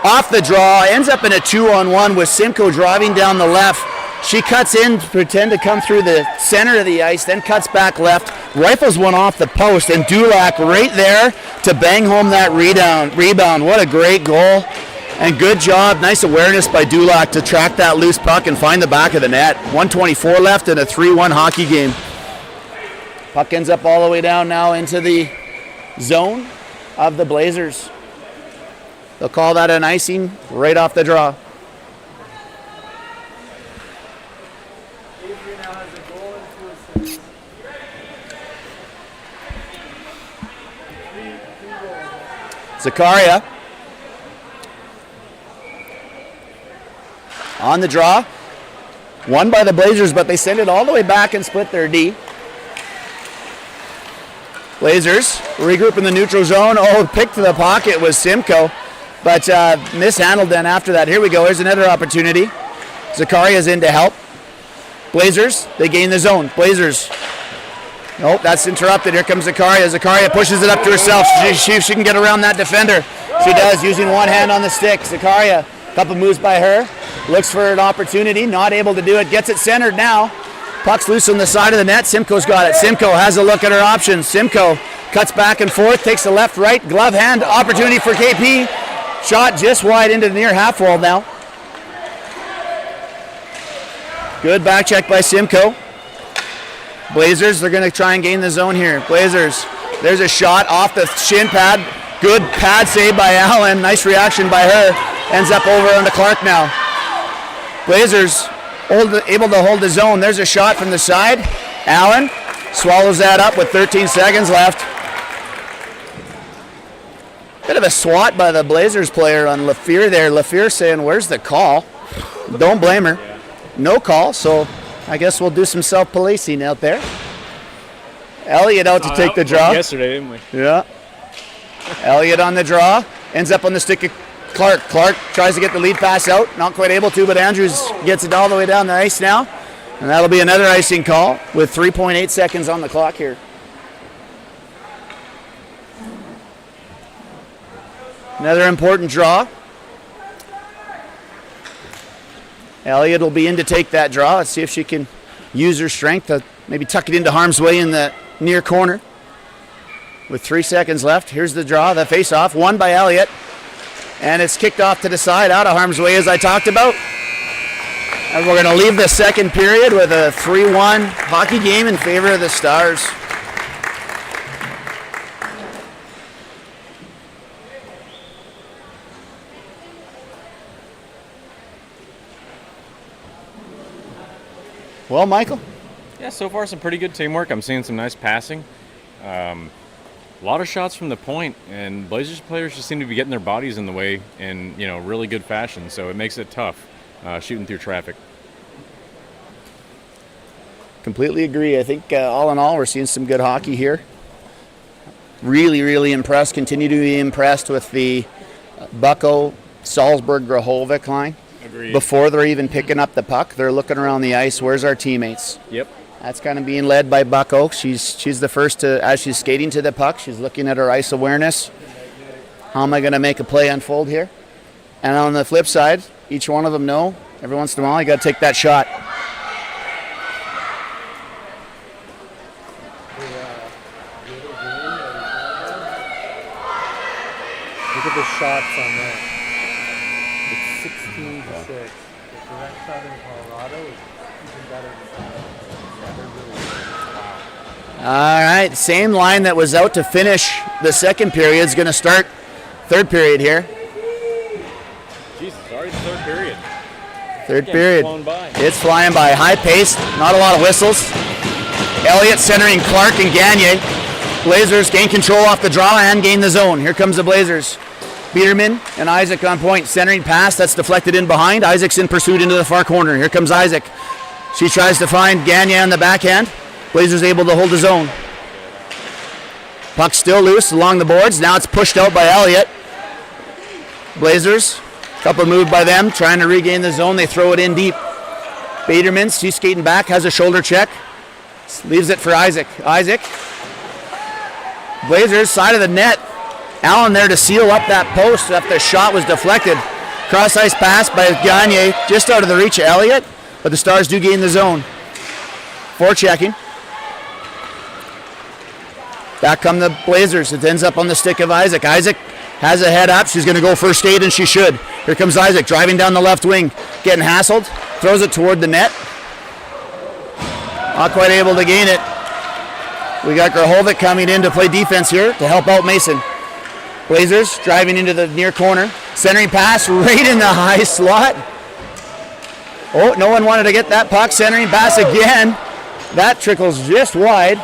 Off the draw, ends up in a 2-on-1 with Simcoe driving down the left. She cuts in to pretend to come through the center of the ice, then cuts back left, rifles one off the post, and Dulac right there to bang home that rebound. What a great goal. And good job, nice awareness by Dulac to track that loose puck and find the back of the net. 1:24 left in a 3-1 hockey game. Puck ends up all the way down now into the zone of the Blazers. They'll call that an icing right off the draw. Zakaria on the draw. Won by the Blazers, but they send it all the way back and split their D. Blazers regroup in the neutral zone. Oh, picked to the pocket was Simcoe. but mishandled then after that. Here we go. Here's another opportunity. Zakaria's in to help. Blazers, they gain the zone. Blazers. Nope, that's interrupted. Here comes Zakaria. Zakaria pushes it up to herself. She can get around that defender. She does, using one hand on the stick. Zakaria, couple moves by her. Looks for an opportunity, not able to do it. Gets it centered now. Puck's loose on the side of the net. Simcoe's got it. Simcoe has a look at her options. Simcoe cuts back and forth, takes the left, right, glove hand. Opportunity for KP. Shot just wide into the near half wall now. Good back check by Simcoe. Blazers, they're going to try and gain the zone here. Blazers, there's a shot off the shin pad. Good pad save by Allen. Nice reaction by her. Ends up over on the Clark now. Blazers able to hold the zone. There's a shot from the side. Allen swallows that up with 13 seconds left. Bit of a swat by the Blazers player on Lafleur there. Lafleur saying, where's the call? Don't blame her. No call, so I guess we'll do some self-policing out there. Elliott out to take the draw. Yesterday, didn't we? Yeah. Elliott on the draw. Ends up on the stick of Clark. Clark tries to get the lead pass out. Not quite able to, but Andrews gets it all the way down the ice now. And that'll be another icing call with 3.8 seconds on the clock here. Another important draw. Elliott will be in to take that draw. Let's see if she can use her strength to maybe tuck it into harm's way in the near corner. With 3 seconds left, here's the draw, the face-off, won by Elliott. And it's kicked off to the side, out of harm's way as I talked about. And we're going to leave the second period with a 3-1 hockey game in favor of the Stars. Well, Michael? Yeah, so far some pretty good teamwork. I'm seeing some nice passing. A lot of shots from the point, and Blazers players just seem to be getting their bodies in the way in really good fashion, so it makes it tough shooting through traffic. Completely agree. I think all in all, we're seeing some good hockey here. Really, really impressed. Continue to be impressed with the Bucko, Salzburg, Grahovic line. Agreed. Before they're even picking up the puck, they're looking around the ice. Where's our teammates? Yep. That's kind of being led by Bucko. She's the first to, as she's skating to the puck, she's looking at her ice awareness. How am I going to make a play unfold here? And on the flip side, each one of them know every once in a while you got to take that shot. Look at the shots on that. It's 16 to 6. The direct shot in Colorado is even better than that. Yeah, they're really All right, same line that was out to finish the second period is going to start third period here. Jesus, already the third period. Third period. Flown by. It's flying by. High pace, not a lot of whistles. Elliott centering Clark and Gagne. Blazers gain control off the draw and gain the zone. Here comes the Blazers. Biederman and Isaac on point. Centering pass, that's deflected in behind. Isaac's in pursuit into the far corner. Here comes Isaac. She tries to find Gagne on the backhand. Blazers able to hold the zone. Puck still loose along the boards. Now it's pushed out by Elliott. Blazers, couple move by them, trying to regain the zone. They throw it in deep. Biederman, she's skating back, has a shoulder check. Leaves it for Isaac. Isaac. Blazers, side of the net. Allen there to seal up that post after the shot was deflected. Cross ice pass by Gagne, just out of the reach of Elliott, but the Stars do gain the zone. Forechecking. Back come the Blazers. It ends up on the stick of Isaac. Isaac has a head up. She's going to go first skate, and she should. Here comes Isaac driving down the left wing, getting hassled. Throws it toward the net. Not quite able to gain it. We got Grahovic coming in to play defense here to help out Mason. Blazers driving into the near corner. Centering pass right in the high slot. Oh, no one wanted to get that puck. Centering pass again. That trickles just wide.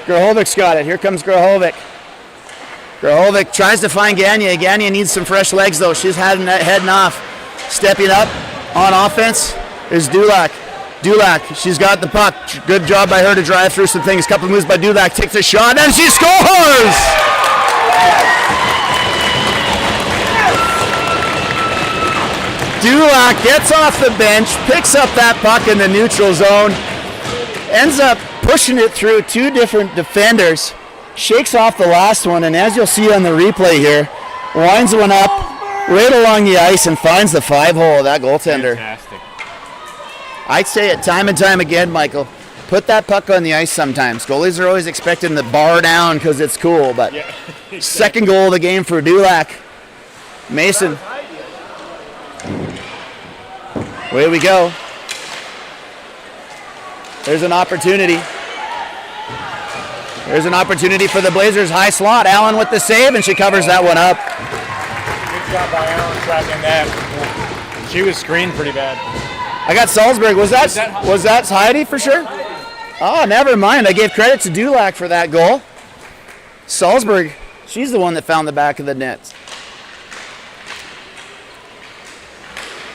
Grahovic's got it. Here comes Grahovic. Grahovic tries to find Gagne. Gagne needs some fresh legs, though. She's heading off. Stepping up on offense is Dulac. Dulac, she's got the puck. Good job by her to drive through some things. Couple moves by Dulac. Takes a shot, and she scores! Dulac gets off the bench, picks up that puck in the neutral zone, ends up pushing it through two different defenders, shakes off the last one, and as you'll see on the replay here, winds one up right along the ice and finds the 5-hole of that goaltender. Fantastic. I'd say it time and time again, Michael. Put that puck on the ice sometimes. Goalies are always expecting the bar down because it's cool, but Yeah. second goal of the game for Dulac. Mason. Away we go. There's an opportunity. There's an opportunity for the Blazers. High slot. Allen with the save, and she covers that one up. Good job by Allen tracking that. She was screened pretty bad. I got Salzburg. Was that Heidi for sure? Oh, never mind. I gave credit to Dulac for that goal. Salzburg, she's the one that found the back of the net.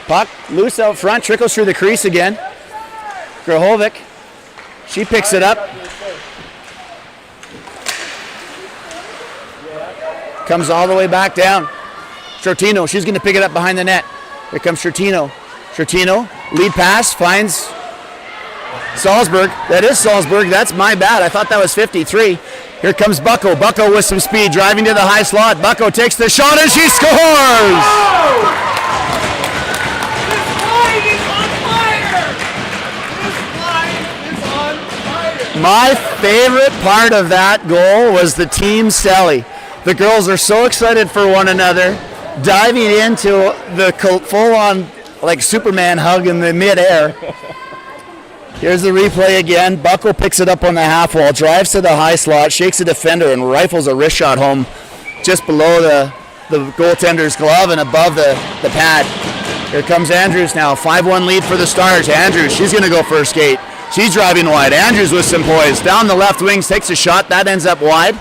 Puck loose out front, trickles through the crease again. Grahovic, she picks it up. Comes all the way back down. Shortino, she's going to pick it up behind the net. Here comes Shortino. Shortino, lead pass, finds Salzburg. That is Salzburg. That's my bad. I thought that was 53. Here comes Bucko. Bucko with some speed, driving to the high slot. Bucko takes the shot and she scores! My favorite part of that goal was the team Sally. The girls are so excited for one another, diving into the full-on like Superman hug in the mid-air. Here's the replay again. Buckle picks it up on the half wall, drives to the high slot, shakes a defender, and rifles a wrist shot home just below the goaltender's glove and above the pad. Here comes Andrews now. 5-1 lead for the Stars. Andrews, she's going to go for her skate. She's driving wide. Andrews with some poise. Down the left wing, takes a shot. That ends up wide.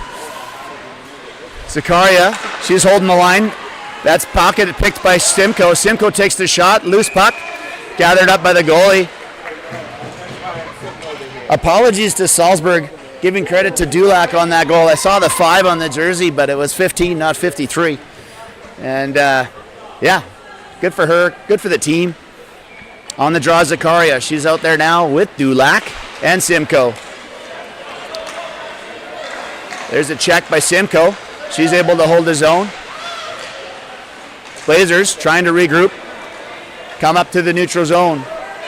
Zakaria, she's holding the line. That's pocket picked by Simcoe. Simcoe takes the shot. Loose puck. Gathered up by the goalie. Apologies to Salzburg, giving credit to Dulac on that goal. I saw the 5 on the jersey, but it was 15, not 53. And, yeah, good for her. Good for the team. On the draw, Zakaria. She's out there now with Dulac and Simcoe. There's a check by Simcoe. She's able to hold his own. Blazers trying to regroup. Come up to the neutral zone.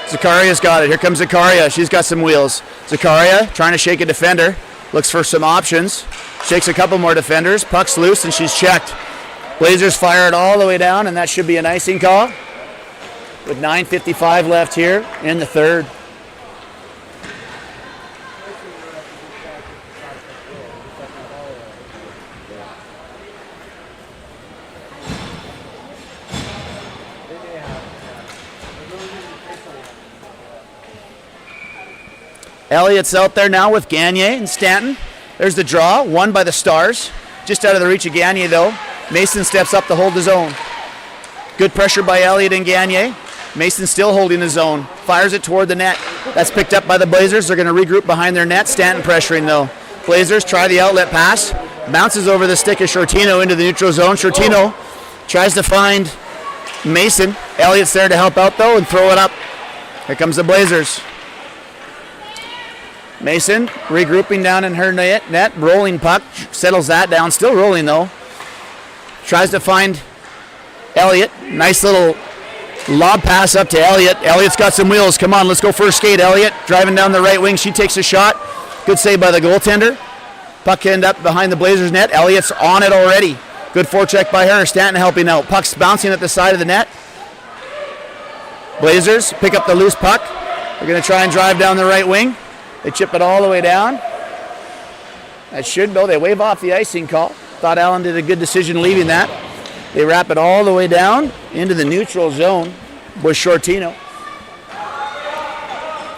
Zakaria's got it. Here comes Zakaria. She's got some wheels. Zakaria trying to shake a defender. Looks for some options. Shakes a couple more defenders. Puck's loose and she's checked. Blazers fire it all the way down, and that should be an icing call. With 9:55 left here in the third. Elliott's out there now with Gagne and Stanton. There's the draw, won by the Stars. Just out of the reach of Gagne though. Mason steps up to hold his own. Good pressure by Elliott and Gagne. Mason still holding his own. Fires it toward the net. That's picked up by the Blazers. They're going to regroup behind their net. Stanton pressuring though. Blazers try the outlet pass. Bounces over the stick of Shortino into the neutral zone. Shortino tries to find Mason. Elliott's there to help out though and throw it up. Here comes the Blazers. Mason regrouping down in her net. Rolling puck. Settles that down. Still rolling though. Tries to find Elliott. Nice little lob pass up to Elliott. Elliott's got some wheels. Come on, let's go for a skate. Elliott driving down the right wing. She takes a shot. Good save by the goaltender. Puck end up behind the Blazers net. Elliott's on it already. Good forecheck by her. Stanton helping out. Puck's bouncing at the side of the net. Blazers pick up the loose puck. They're going to try and drive down the right wing. They chip it all the way down. That should go. They wave off the icing call. Thought Allen did a good decision leaving that. They wrap it all the way down into the neutral zone with Shortino.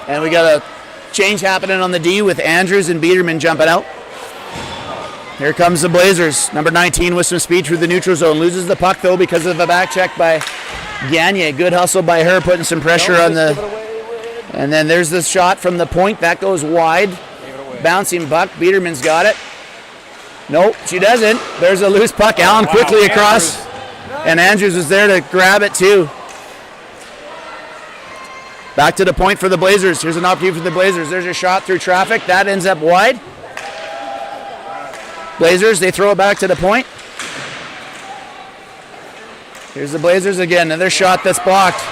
And we got a change happening on the D with Andrews and Biederman jumping out. Here comes the Blazers. Number 19 with some speed through the neutral zone. Loses the puck though because of a back check by Gagne. Good hustle by her, putting some pressure on the... And then there's the shot from the point. That goes wide. Bouncing puck. Biederman's got it. Nope, she doesn't. There's a loose puck. Allen quickly across. And Andrews was there to grab it too. Back to the point for the Blazers. Here's an opportunity for the Blazers. There's a shot through traffic. That ends up wide. Blazers, they throw it back to the point. Here's the Blazers again. Another shot that's blocked.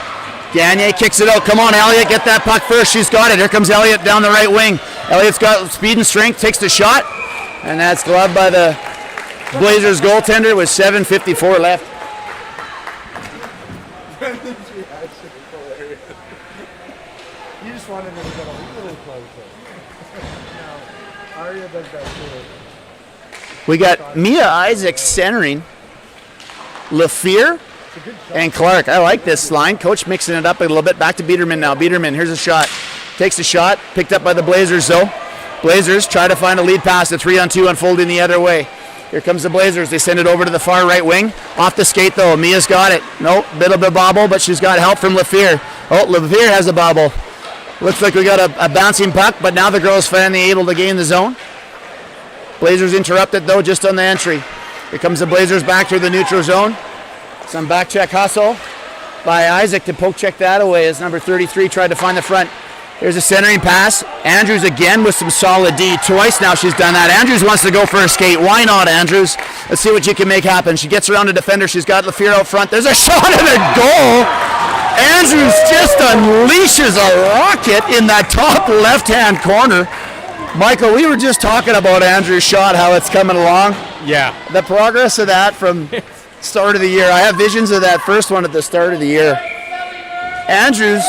Gagne kicks it out. Come on, Elliott, get that puck first. She's got it. Here comes Elliott down the right wing. Elliott's got speed and strength, takes the shot, and that's gloved by the Blazers goaltender with 7:54 left. You just wanted me to get a little closer. No, Arya does that too. We got Mia Isaac centering, LaFleur, and Clark. I like this line. Coach mixing it up a little bit. Back to Biederman now. Biederman, here's a shot. Takes a shot. Picked up by the Blazers, though. Blazers try to find a lead pass. The 3-on-2 unfolding the other way. Here comes the Blazers. They send it over to the far right wing. Off the skate, though. Mia's got it. Nope, bit of a bobble, but she's got help from LaFleur. Oh, LaFleur has a bobble. Looks like we got a bouncing puck, but now the girls finally able to gain the zone. Blazers interrupted, though, just on the entry. Here comes the Blazers back through the neutral zone. Some back check hustle by Isaac to poke check that away as number 33 tried to find the front. Here's a centering pass. Andrews again with some solid D. Twice now she's done that. Andrews wants to go for a skate. Why not, Andrews? Let's see what you can make happen. She gets around the defender. She's got LaFleur out front. There's a shot and a goal. Andrews just unleashes a rocket in that top left-hand corner. Michael, we were just talking about Andrews' shot, how it's coming along. Yeah. The progress of that from start of the year. I have visions of that first one at the start of the year. Andrews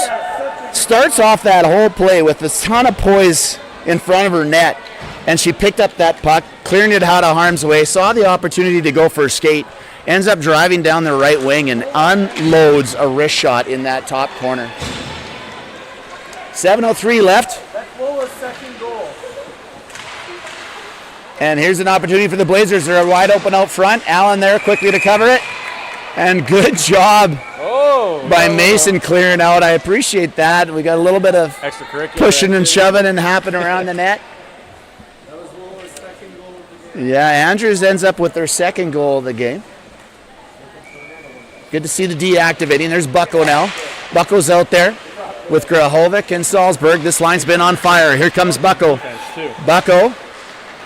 starts off that whole play with a ton of poise in front of her net, and she picked up that puck, clearing it out of harm's way, saw the opportunity to go for a skate, ends up driving down the right wing and unloads a wrist shot in that top corner. 7:03 left. That's Lola's second goal. And here's an opportunity for the Blazers. They're wide open out front. Allen there quickly to cover it. And good job by Mason clearing out. I appreciate that. We got a little bit of Extracurricular pushing and shoving and happening around the net. That was Lola's second goal of the game. Yeah, Andrews ends up with their second goal of the game. Good to see the D activating. There's Bucko now. Bucko's out there with Grahovic and Salzburg. This line's been on fire. Here comes Bucko. Bucko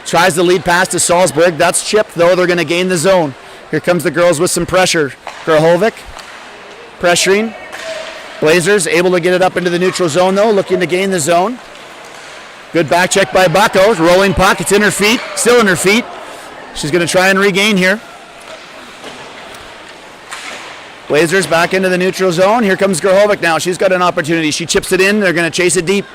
tries the lead pass to Salzburg. That's chipped, though. They're going to gain the zone. Here comes the girls with some pressure. Grahovic pressuring. Blazers able to get it up into the neutral zone, though, looking to gain the zone. Good back check by Bucko. Rolling puck. It's in her feet. Still in her feet. She's going to try and regain here. Blazers back into the neutral zone. Here comes Grahovic now. She's got an opportunity. She chips it in. They're going to chase it deep.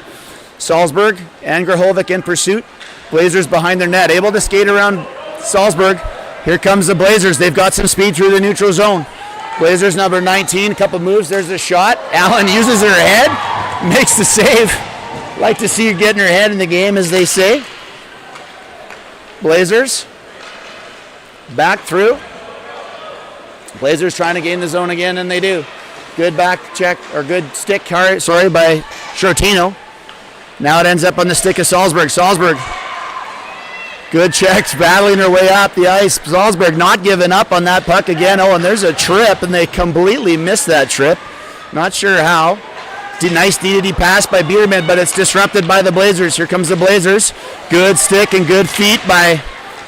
Salzburg and Grahovic in pursuit. Blazers behind their net. Able to skate around Salzburg. Here comes the Blazers. They've got some speed through the neutral zone. Blazers number 19. Couple moves. There's the shot. Allen uses her head. Makes the save. Like to see her getting her head in the game, as they say. Blazers back through. Blazers trying to gain the zone again, and they do. Good back check, or good stick, by Shortino. Now it ends up on the stick of Salzburg. Salzburg, good checks, battling her way up the ice. Salzburg not giving up on that puck again. Oh, and there's a trip, and they completely missed that trip. Not sure how. Nice DD pass by Bierman, but it's disrupted by the Blazers. Here comes the Blazers. Good stick and good feet by...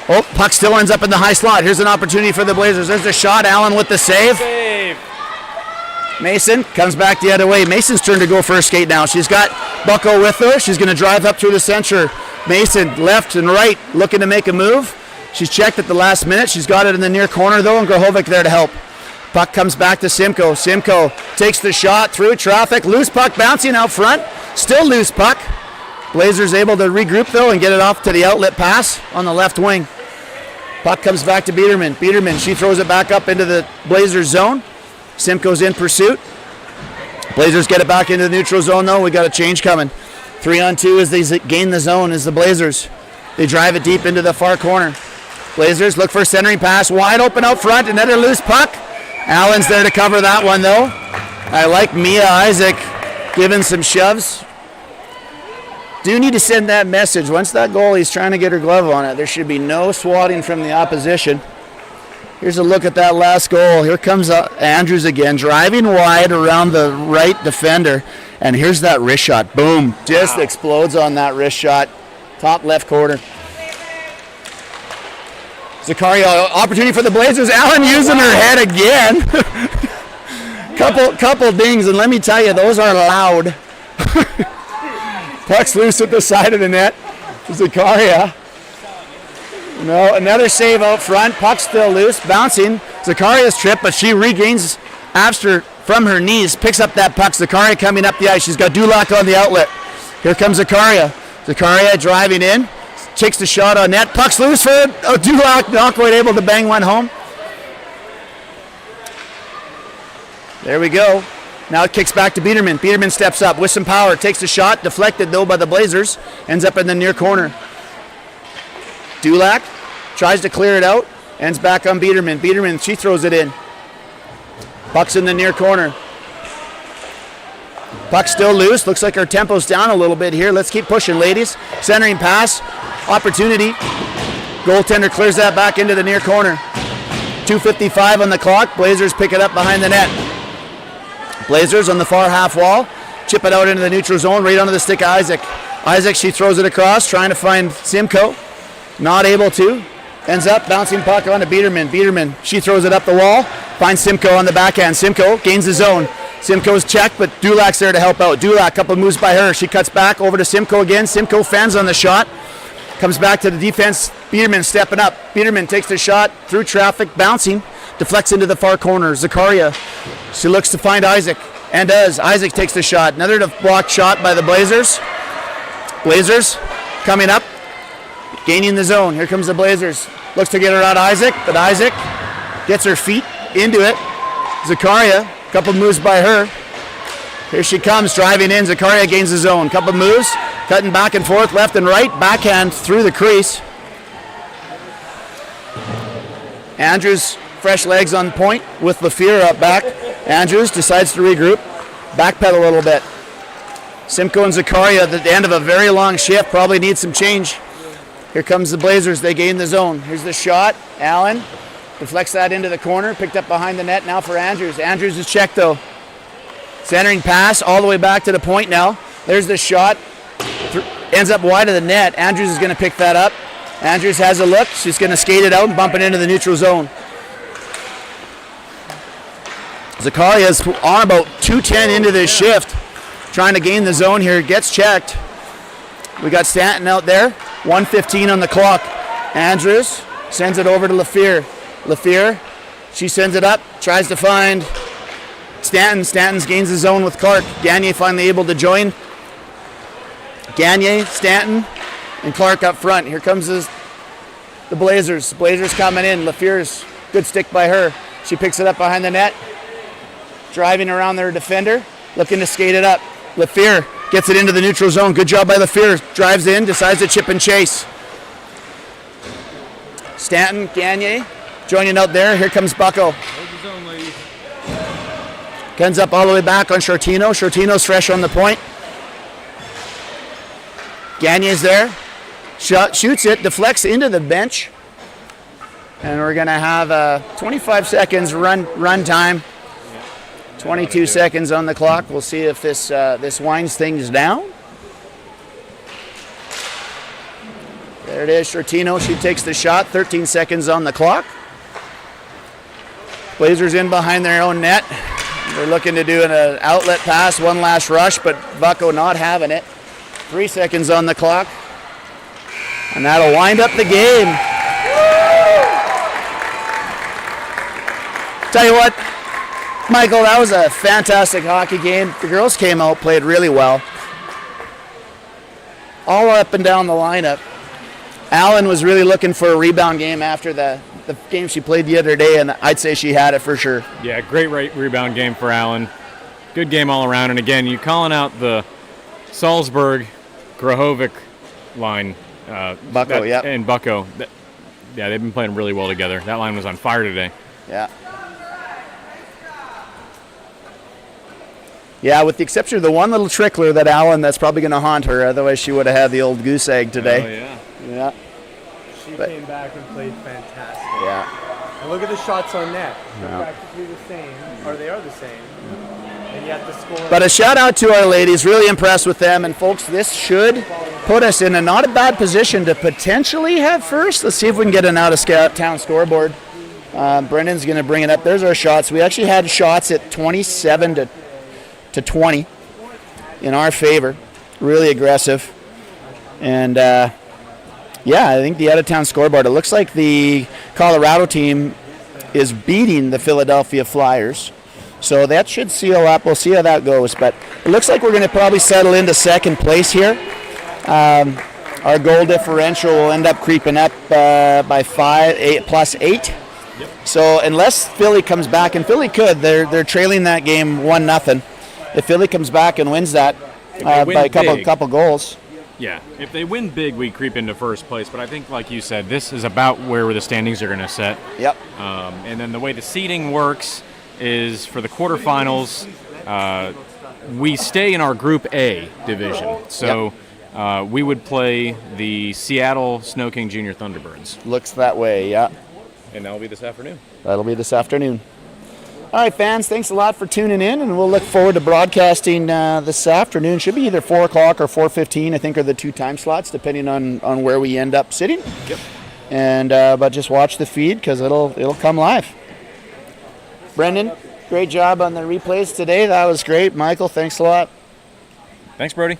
Oh, puck still ends up in the high slot. Here's an opportunity for the Blazers. There's the shot. Allen with the save. Mason comes back the other way. Mason's turn to go for a skate now. She's got Bucko with her. She's going to drive up through the center. Mason left and right looking to make a move. She's checked at the last minute. She's got it in the near corner, though, and Grahovic there to help. Puck comes back to Simcoe. Simcoe takes the shot through traffic. Loose puck bouncing out front. Still loose puck. Blazers able to regroup, though, and get it off to the outlet pass on the left wing. Puck comes back to Biederman. Biederman, she throws it back up into the Blazers zone. Simcoe's in pursuit. Blazers get it back into the neutral zone, though. We got a change coming. 3-on-2 as they gain the zone is the Blazers. They drive it deep into the far corner. Blazers look for a centering pass. Wide open out front. Another loose puck. Allen's there to cover that one, though. I like Mia Isaac giving some shoves. Do need to send that message. Once that goalie's trying to get her glove on it, there should be no swatting from the opposition. Here's a look at that last goal. Here comes Andrews again, driving wide around the right defender. And here's that wrist shot. Boom. Just explodes on that wrist shot. Top left corner. Zakaria, opportunity for the Blazers. Allen using her head again. couple dings, and let me tell you, those are loud. Puck's loose at the side of the net. Zakaria. No, another save out front. Puck's still loose, bouncing. Zakaria's trip, but she regains after from her knees, picks up that puck. Zakaria coming up the ice. She's got Dulac on the outlet. Here comes Zakaria. Zakaria driving in. Takes the shot on net. Puck's loose for Dulac. Not quite able to bang one home. There we go. Now it kicks back to Biederman. Biederman steps up with some power. Takes the shot. Deflected though by the Blazers. Ends up in the near corner. Dulac tries to clear it out. Ends back on Biederman. Biederman, she throws it in. Puck's in the near corner. Puck's still loose. Looks like our tempo's down a little bit here. Let's keep pushing, ladies. Centering pass. Opportunity. Goaltender clears that back into the near corner. 2:55 on the clock. Blazers pick it up behind the net. Blazers on the far half wall. Chip it out into the neutral zone. Right onto the stick of Isaac. Isaac, she throws it across. Trying to find Simcoe. Not able to. Ends up bouncing puck onto Biederman. Biederman, she throws it up the wall. Finds Simcoe on the backhand. Simcoe gains the zone. Simcoe's checked, but Dulac's there to help out. Dulac, couple moves by her. She cuts back over to Simcoe again. Simcoe fends on the shot. Comes back to the defense. Biederman stepping up. Biederman takes the shot through traffic, bouncing. Deflects into the far corner. Zakaria, she looks to find Isaac, and does. Isaac takes the shot. Another blocked shot by the Blazers. Blazers coming up, gaining the zone. Here comes the Blazers. Looks to get her out Isaac, but Isaac gets her feet into it. Zakaria, couple moves by her. Here she comes, driving in. Zakaria gains the zone. Couple moves, cutting back and forth, left and right. Backhand through the crease. Andrews, fresh legs on point with Lafleur up back. Andrews decides to regroup, backpedal a little bit. Simcoe and Zakaria at the end of a very long shift, probably need some change. Here comes the Blazers, they gain the zone. Here's the shot, Allen deflects that into the corner, picked up behind the net now for Andrews. Andrews is checked though. Centering pass all the way back to the point now. There's the shot, ends up wide of the net. Andrews is going to pick that up. Andrews has a look, she's going to skate it out and bump it into the neutral zone. Zakaria's on about 2:10 into this shift, trying to gain the zone here, gets checked. We got Stanton out there, 1:15 on the clock. Andrews sends it over to Lafleur. Lafleur, she sends it up, tries to find Stanton. Stanton gains the zone with Clark. Gagne finally able to join. Gagne, Stanton, and Clark up front. Here comes the Blazers. Blazers coming in. Lafleur's good stick by her. She picks it up behind the net. Driving around their defender, looking to skate it up. Lafleur gets it into the neutral zone. Good job by Lafleur. Drives in, decides to chip and chase. Stanton, Gagne, joining out there. Here comes Bucko. Guns up all the way back on Shortino. Shortino's fresh on the point. Gagne's there. Shoots it, deflects into the bench. And we're going to have 25 seconds run time. 22 seconds on the clock. We'll see if this winds things down. There it is, Shortino. She takes the shot. 13 seconds on the clock. Blazers in behind their own net. They're looking to do an outlet pass, one last rush, but Bucko not having it. 3 seconds on the clock. And that'll wind up the game. Tell you what, Michael, that was a fantastic hockey game. The girls came out, played really well. All up and down the lineup. Allen was really looking for a rebound game after the game she played the other day, and I'd say she had it for sure. Yeah, great rebound game for Allen. Good game all around. And again, you calling out the Salzburg, Grahovic line. Bucko, yeah. And Bucko. Yeah, they've been playing really well together. That line was on fire today. Yeah. Yeah, with the exception of the one little trickler that Allen that's probably going to haunt her. Otherwise, she would have had the old goose egg today. Oh, yeah. Yeah. She came back and played fantastic. Yeah. And look at the shots on net. They're Yeah. practically the same, or they are the same. And and yet the score. But a shout out to our ladies, really impressed with them. And folks, this should put us in a not a bad position to potentially have first. Let's see if we can get an out-of-town scoreboard. Brendan's going to bring it up. There's our shots. We actually had shots at 27 to 20 in our favor. Really aggressive. And yeah, I think the out-of-town scoreboard, it looks like the Colorado team is beating the Philadelphia Flyers. So that should seal up. We'll see how that goes. But it looks like we're going to probably settle into second place here. Our goal differential will end up creeping up by 8 plus 8. Yep. So unless Philly comes back, and Philly could, they're trailing that game 1-0. If Philly comes back and wins that by a couple goals. Yeah, if they win big, we creep into first place. But I think, like you said, this is about where the standings are going to set. Yep. And then the way the seeding works is for the quarterfinals, we stay in our Group A division. So we would play the Seattle Snow King Junior Thunderbirds. Looks that way, yeah. And that'll be this afternoon. That'll be this afternoon. All right, fans, thanks a lot for tuning in, and we'll look forward to broadcasting this afternoon. Should be either 4 o'clock or 4:15, I think, are the 2 time slots, depending on where we end up sitting. Yep. And but just watch the feed because it'll come live. Brendan, great job on the replays today. That was great. Michael, thanks a lot. Thanks, Brody.